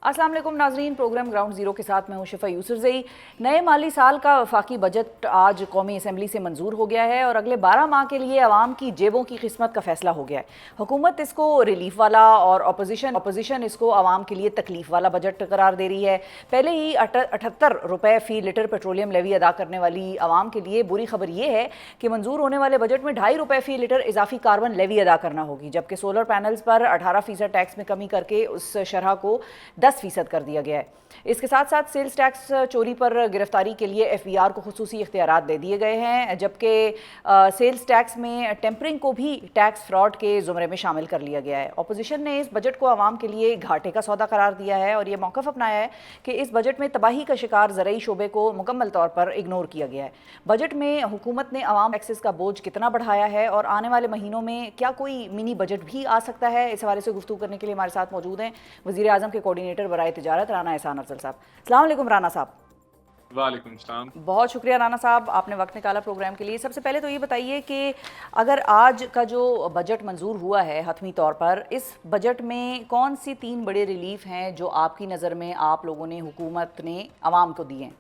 अस्सलाम वालेकुम नाजरीन, प्रोग्राम ग्राउंड ज़ीरो के साथ मैं हूं शिफा यूसुफजई। नए माली साल का वफाकी बजट आज कौमी असम्बली से मंजूर हो गया है और अगले 12 माह के लिए आवाम की जेबों की किस्मत का फैसला हो गया है। हुकूमत इसको रिलीफ वाला और अपोजिशन इसको आवाम के लिए तकलीफ वाला बजट करार दे रही है। पहले ही 78 रुपये फ़ी लीटर पेट्रोलियम लेवी अदा करने वाली आवाम के लिए बुरी खबर ये है कि मंजूर होने वाले बजट में 2.5 रुपये फ़ी लीटर इजाफी कार्बन लेवी अदा करना होगी, जबकि सोलर पैनल्स पर 18% टैक्स में कमी करके उस शरह को 10% कर दिया गया है। इसके साथ साथ सेल्स टैक्स चोरी पर गिरफ्तारी के लिए FBR को खुसूसी इख्तियारात दे दिए गए हैं, जबकि सेल्स टैक्स में टेम्परिंग को भी टैक्स फ्रॉड के ज़ुमरे में शामिल कर लिया गया है। अपोजिशन ने इस बजट को आवाम के लिए घाटे का सौदा करार दिया है और ये मौक़िफ़ अपनाया है कि इस बजट में तबाही का शिकार ज़रई शोबे को मुकम्मल तौर पर इग्नोर किया गया है। बजट में हुकूमत ने आवाम टैक्सेस का बोझ कितना बढ़ाया है और आने वाले महीनों में क्या कोई मिनी बजट भी आ सकता है, इस हवाले से गुफ्तगू करने के लिए हमारे साथ मौजूद हैं वज़ीर आज़म के कोऑर्डिनेटर बराए तिजारत राना एहसान अफजल साहब। अस्सलाम वालेकुम राना साहब। वालेकुम सलाम। बहुत शुक्रिया राना साहब, आपने वक्त निकाला प्रोग्राम के लिए। सबसे पहले तो ये बताइए कि अगर आज का जो बजट मंजूर हुआ है हतमी तौर पर, इस बजट में कौन सी 3 बड़े रिलीफ हैं जो आपकी नज़र में आप लोगों ने, हुकूमत ने आवाम को दिए हैं?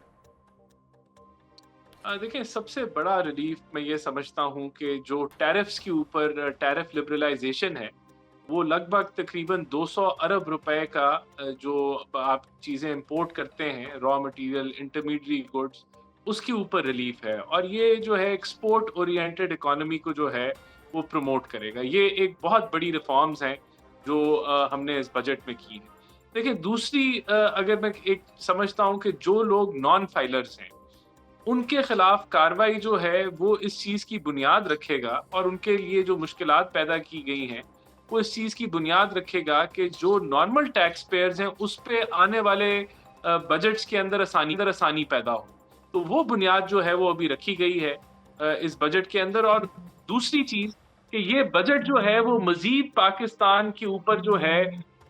देखिए, सबसे बड़ा रिलीफ मैं ये समझता हूँ कि जो टैरिफ्स के ऊपर टैरिफ लिबरलाइजेशन है, वो लगभग तकरीबन 200 अरब रुपए का जो आप चीज़ें इंपोर्ट करते हैं, रॉ मटेरियल, इंटरमीडिएटरी गुड्स, उसके ऊपर रिलीफ है। और ये जो है एक्सपोर्ट ओरिएंटेड इकोनॉमी को जो है वो प्रमोट करेगा। ये एक बहुत बड़ी रिफॉर्म्स हैं जो हमने इस बजट में की है। देखिए, दूसरी अगर मैं एक समझता हूँ कि जो लोग नॉन फाइलर्स हैं, उनके खिलाफ कार्रवाई जो है वो इस चीज़ की बुनियाद रखेगा और उनके लिए जो मुश्किलात पैदा की गई हैं, वो इस चीज़ की बुनियाद रखेगा कि जो नॉर्मल टैक्स पेयर्स हैं उस पे आने वाले बजट्स के अंदर आसानी पैदा हो। तो वो बुनियाद जो है वो अभी रखी गई है इस बजट के अंदर। और दूसरी चीज़ कि ये बजट जो है वो मज़ीद पाकिस्तान के ऊपर जो है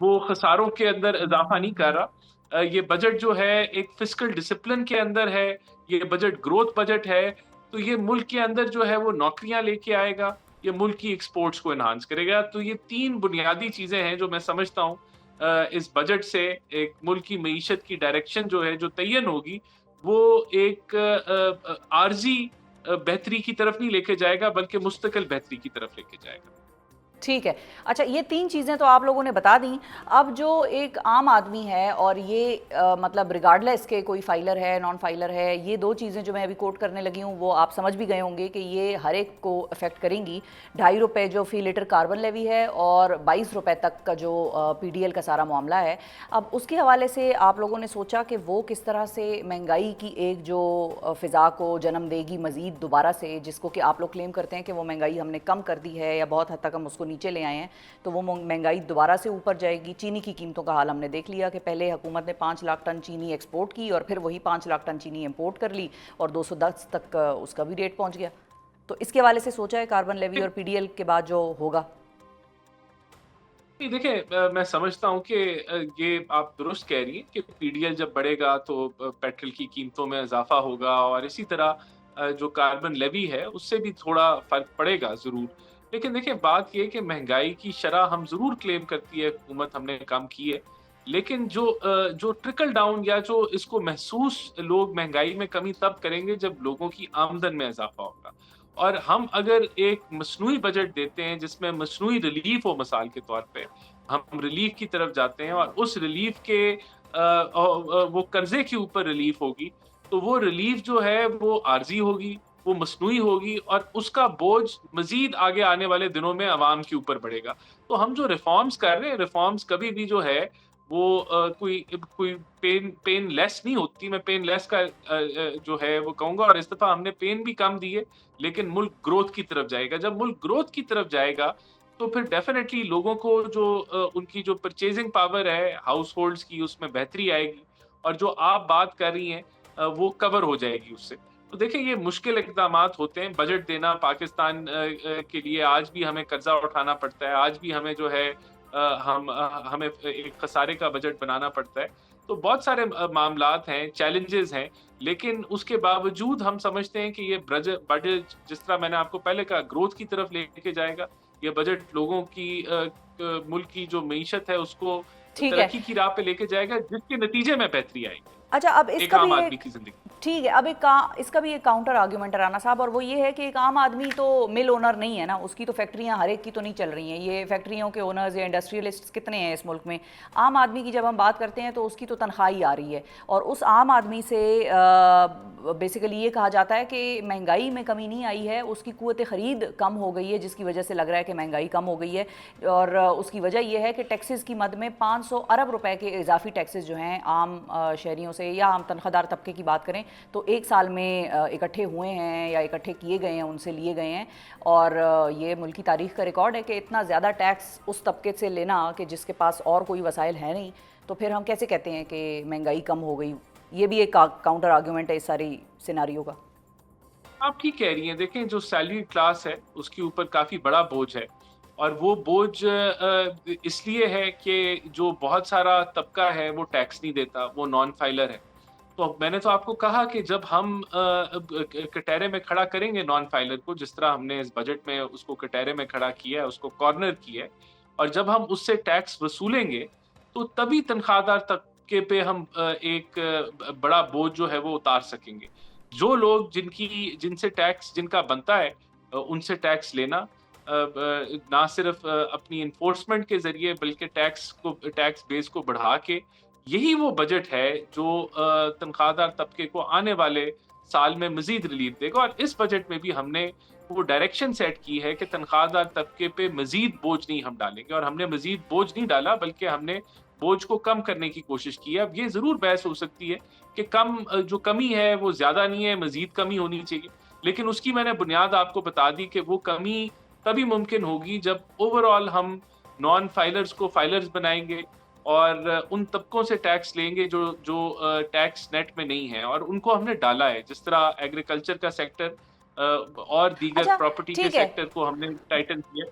वो खसारों के अंदर इज़ाफ़ा नहीं कर रहा। ये बजट जो है एक फिस्कल डिसिप्लिन के अंदर है, ये बजट ग्रोथ बजट है। तो ये मुल्क के अंदर जो है वो नौकरियां लेके आएगा, ये मुल्क की एक्सपोर्ट्स को एनहांस करेगा। तो ये 3 बुनियादी चीज़ें हैं जो मैं समझता हूँ इस बजट से एक मुल्क की मईशत की डायरेक्शन जो है जो तय्यन होगी, वो एक आर्जी बेहतरी की तरफ नहीं लेके जाएगा बल्कि मुस्तकिल बेहतरी की तरफ लेके जाएगा। ठीक है। अच्छा, ये 3 चीज़ें तो आप लोगों ने बता दी। अब जो एक आम आदमी है और ये मतलब रिगार्डलेस के कोई फाइलर है, नॉन फाइलर है, ये 2 चीज़ें जो मैं अभी कोट करने लगी हूँ वो आप समझ भी गए होंगे कि ये हर एक को अफेक्ट करेंगी। 2.5 रुपये जो फ़ी लीटर कार्बन लेवी है और 22 रुपये तक का जो PDL का सारा मामला है। अब उसके हवाले से आप लोगों ने सोचा कि वो किस तरह से महंगाई की एक जो फ़िज़ा को जन्म देगी मज़ीद दोबारा से, जिसको कि आप लोग क्लेम करते हैं कि वो महंगाई हमने कम कर दी है या बहुत हद तक हम उसको नीचे ले आए हैं, तो वो महंगाई दोबारा से ऊपर जाएगी। चीनी की कीमतों का हाल हमने देख लिया कि पहले हुकूमत ने 5 लाख टन चीनी एक्सपोर्ट की और फिर वही 5 लाख टन चीनी इंपोर्ट कर ली और 210 तक उसका भी रेट पहुंच गया। तो इसके हवाले से सोचा है कार्बन लेवी और PDL के बाद जो होगा? देखिए, मैं समझता हूँ कि ये आप दुरुस्त कह रही हैं कि PDL जब बढ़ेगा तो पेट्रोल की कीमतों में इजाफा होगा और इसी तरह जो कार्बन लेवी है उससे भी थोड़ा फर्क पड़ेगा ज़रूर। लेकिन देखिए, बात ये है कि महंगाई की शरह हम ज़रूर क्लेम करती है हुकूमत, हमने कम की है। लेकिन जो ट्रिकल डाउन या जो इसको महसूस लोग महंगाई में कमी तब करेंगे जब लोगों की आमदन में इजाफा होगा। और हम अगर एक मसनूई बजट देते हैं जिसमें मसनूई रिलीफ हो, मिसाल के तौर पे हम रिलीफ की तरफ जाते हैं और उस रिलीफ के वो कर्जे के ऊपर रिलीफ होगी, तो वो रिलीफ जो है वो आर्जी होगी, वो मसनूई होगी और उसका बोझ मजीद आगे आने वाले दिनों में आवाम के ऊपर बढ़ेगा। तो हम जो रिफॉर्म्स कर रहे हैं, रिफॉर्म्स कभी भी जो है वो कोई पेन लेस नहीं होती। मैं पेन लेस का जो है वो कहूंगा। और इस दफा हमने पेन भी कम दी है, लेकिन मुल्क ग्रोथ की तरफ जाएगा। जब मुल्क ग्रोथ की तरफ जाएगा तो फिर डेफिनेटली लोगों को जो उनकी जो परचेजिंग पावर है हाउस होल्ड्स की, उसमें बेहतरी आएगी और जो आप बात कर रही हैं वो कवर हो जाएगी उससे। तो देखिए, ये मुश्किल इक़दामात होते हैं। बजट देना पाकिस्तान के लिए आज भी हमें कर्जा उठाना पड़ता है, आज भी हमें जो है हमें एक खसारे का बजट बनाना पड़ता है। तो बहुत सारे मामलात हैं, चैलेंजेस हैं, लेकिन उसके बावजूद हम समझते हैं कि ये बजट जिस तरह मैंने आपको पहले कहा ग्रोथ की तरफ लेके जाएगा। ये बजट लोगों की मुल्क की जो मईशत है उसको ٹھیک ہے. तरक्की की राह पे लेके जाएगा, जिसके नतीजे में बेहतरी आएगी अच्छा, अब एक इसका आम भी आदमी एक की जिंदगी. ठीक है, अब इसका भी एक काउंटर आर्ग्यूमेंट है राना साहब, और वो ये है कि एक आम आदमी तो मिल ओनर नहीं है ना, उसकी तो फैक्ट्रियां हर एक की तो नहीं चल रही हैं. ये फैक्ट्रियों के ओनर्स या इंडस्ट्रियलिस्ट्स कितने हैं इस मुल्क में. आम आदमी की जब हम बात करते हैं तो उसकी तो तनख्वाह ही आ रही है, और उस आम आदमी से बेसिकली ये कहा जाता है कि महंगाई में कमी नहीं आई है, उसकी क़ुव्वत ख़रीद कम हो गई है, जिसकी वजह से लग रहा है कि महंगाई कम हो गई है. और उसकी वजह ये है कि टैक्सेस की मद में 500 अरब रुपए के इजाफी टैक्सेस जो हैं आम शहरियों से या आम तनख्वाहदार तबके की बात करें तो एक साल में इकट्ठे हुए हैं या इकट्ठे किए गए हैं, उनसे लिए गए हैं. और ये मुल्की तारीख़ का रिकॉर्ड है कि इतना ज़्यादा टैक्स उस तबके से लेना कि जिसके पास और कोई वसाइल है नहीं, तो फिर हम कैसे कहते हैं कि महंगाई कम हो गई. ये भी एक काउंटर आर्ग्यूमेंट है इस सारी सिनारियो का. आप ठीक कह रही हैं. देखें, जो सैलरी क्लास है उसके ऊपर काफ़ी बड़ा बोझ है, और वो बोझ इसलिए है कि जो बहुत सारा तबका है वो टैक्स नहीं देता, वो नॉन फाइलर है. तो मैंने तो आपको कहा कि जब हम कटहरे में खड़ा करेंगे नॉन फाइलर को, जिस तरह हमने इस बजट में उसको कटहरे में खड़ा किया है, उसको कॉर्नर किया है, और जब हम उससे टैक्स वसूलेंगे तो तभी तनख्वाहदार तबके पे हम एक बड़ा बोझ जो है वो उतार सकेंगे. जो लोग जिनसे टैक्स जिनका बनता है, उनसे टैक्स लेना, ना सिर्फ अपनी इन्फोर्समेंट के जरिए बल्कि टैक्स बेस को बढ़ा के, यही वो बजट है जो तनख्वाहदार तबके को आने वाले साल में मजीद रिलीफ देगा. और इस बजट में भी हमने वो डायरेक्शन सेट की है कि तनख्वाहदार तबके पे मजीद बोझ नहीं हम डालेंगे, और हमने मजीद बोझ नहीं डाला बल्कि हमने बोझ को कम करने की कोशिश की है. अब ये जरूर बहस हो सकती है कि जो कमी है वो ज्यादा नहीं है, मजीद कमी होनी चाहिए, लेकिन उसकी मैंने बुनियाद आपको बता दी कि वो कमी तभी मुमकिन होगी जब ओवरऑल हम नॉन फाइलर्स को फाइलर्स बनाएंगे और उन तबकों से टैक्स लेंगे जो जो टैक्स नेट में नहीं है, और उनको हमने डाला है. जिस तरह एग्रीकल्चर का सेक्टर और दीगर अच्छा, प्रॉपर्टी के ठीक है. सेक्टर को हमने टाइटन किया.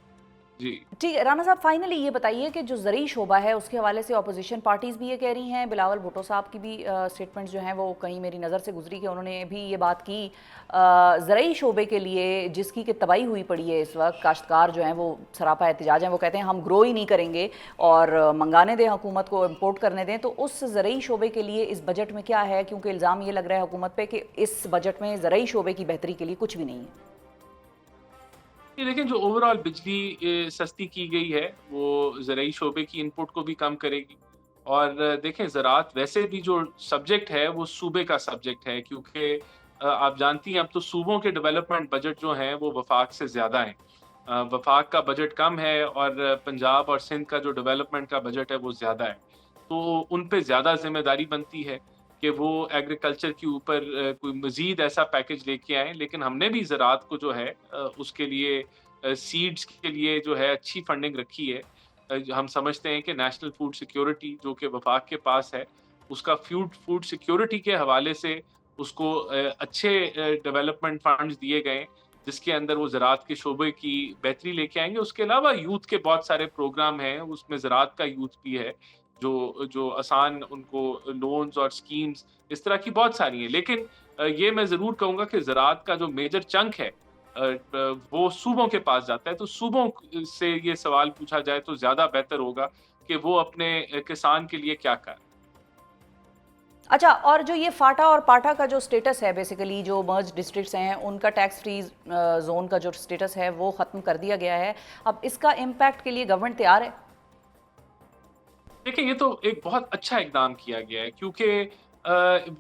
जी. ठीक है राना साहब, फाइनली ये बताइए कि जो ज़रई शोबा है उसके हवाले से अपोजिशन पार्टीज़ भी ये कह रही हैं, बिलावल भुट्टो साहब की भी स्टेटमेंट्स जो हैं वो कहीं मेरी नज़र से गुजरी कि उन्होंने भी ये बात की. ज़रई शोबे के लिए जिसकी कि तबाही हुई पड़ी है इस वक्त, काश्तकार जो हैं वो सरापा एहतजाज हैं, वो कहते हैं हम ग्रो ही नहीं करेंगे और मंगाने दें हुकूमत को, इम्पोर्ट करने दें. तो उस ज़रई शोबे के लिए इस बजट में क्या है, क्योंकि इल्ज़ाम ये लग रहा है हुकूमत पे कि इस बजट में ज़रई शोबे की बेहतरी के लिए कुछ भी नहीं है. ये देखें, जो ओवरऑल बिजली सस्ती की गई है वो ज़राई शोबे की इनपुट को भी कम करेगी. और देखें, ज़राअत वैसे भी जो सब्जेक्ट है वो सूबे का सब्जेक्ट है, क्योंकि आप जानती हैं अब तो सूबों के डेवलपमेंट बजट जो हैं वो वफाक से ज़्यादा हैं. वफाक का बजट कम है और पंजाब और सिंध का जो डेवलपमेंट का बजट है वो ज़्यादा है. तो उन पे ज़्यादा जिम्मेदारी बनती है कि वो एग्रीकल्चर के ऊपर कोई मज़ीद ऐसा पैकेज लेके आएँ. लेकिन हमने भी ज़राअत को जो है उसके लिए सीड्स के लिए जो है अच्छी फंडिंग रखी है. हम समझते हैं कि नेशनल फूड सिक्योरिटी जो कि वफाक के पास है, उसका फूड सिक्योरिटी के हवाले से उसको अच्छे डेवलपमेंट फंड्स दिए गए, जिसके अंदर वो ज़राअत के शोबे की बेहतरी लेके आएंगे. उसके अलावा यूथ के बहुत सारे प्रोग्राम हैं, उसमें ज़राअत का यूथ भी है, जो आसान उनको लोन्स और स्कीम्स इस तरह की बहुत सारी हैं. लेकिन ये मैं ज़रूर कहूँगा कि ज़राअत का जो मेजर चंक है वो सूबों के पास जाता है. तो सूबों से ये सवाल पूछा जाए तो ज़्यादा बेहतर होगा कि वो अपने किसान के लिए क्या करें. अच्छा, और जो ये फाटा और पाटा का जो स्टेटस है, बेसिकली जो मर्ज डिस्ट्रिक्ट्स हैं उनका टैक्स फ्री जोन का जो स्टेटस है वो ख़त्म कर दिया गया है. अब इसका इम्पैक्ट के लिए गवर्नमेंट तैयार है? देखिए, ये तो एक बहुत अच्छा इकदाम किया गया है, क्योंकि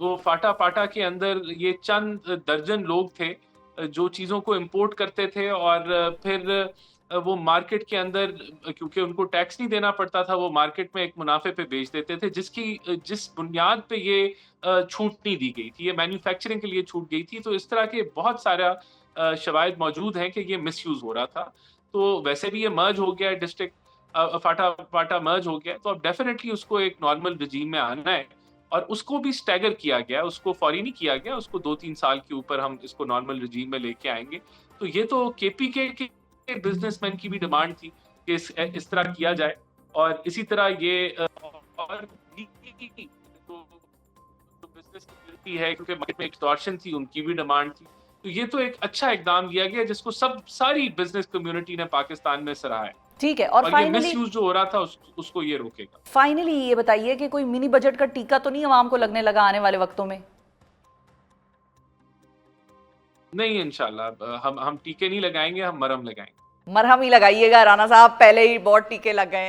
वो फाटा पाटा के अंदर ये चंद दर्जन लोग थे जो चीज़ों को इंपोर्ट करते थे, और फिर वो मार्केट के अंदर, क्योंकि उनको टैक्स नहीं देना पड़ता था, वो मार्केट में एक मुनाफे पे बेच देते थे, जिस बुनियाद पे ये छूट नहीं दी गई थी, ये मैन्युफैक्चरिंग के लिए छूट गई थी. तो इस तरह के बहुत सारा शवाहिद मौजूद हैं कि ये मिसयूज़ हो रहा था. तो वैसे भी ये मर्ज हो गया है, डिस्ट्रिक्ट फाटा मर्ज हो गया, तो अब डेफिनेटली उसको एक नॉर्मल रजीम में आना है, और उसको भी स्टैगर किया गया, उसको फौरी नहीं किया गया, उसको 2-3 साल के ऊपर हम इसको नॉर्मल रजीम में लेके आएंगे. तो ये तो केपीके के बिजनेसमैन की भी डिमांड थी कि इस तरह किया जाए, और इसी तरह ये और भी जो बिजनेस कम्युनिटी है, क्योंकि मार्केट में एक्सटॉर्शन थी, उनकी भी डिमांड थी. तो ये तो एक अच्छा इकदाम लिया गया जिसको सारी बिजनेस कम्युनिटी ने पाकिस्तान में सराहा है. ٹھیک ہے. اور اور یہ مس یوز جو ہو رہا تھا اس کو یہ روکے گا. فائنلی یہ بتائیے کہ کوئی منی بجٹ کا ٹیکہ تو نہیں عوام کو لگنے لگا آنے والے وقتوں میں؟ نہیں انشاءاللہ ہم ٹیکے نہیں لگائیں گے, ہم مرہم لگائیں گے. مرہم ہی لگائیے گا رانا صاحب, پہلے ہی بہت ٹیکے لگ گئے ہیں.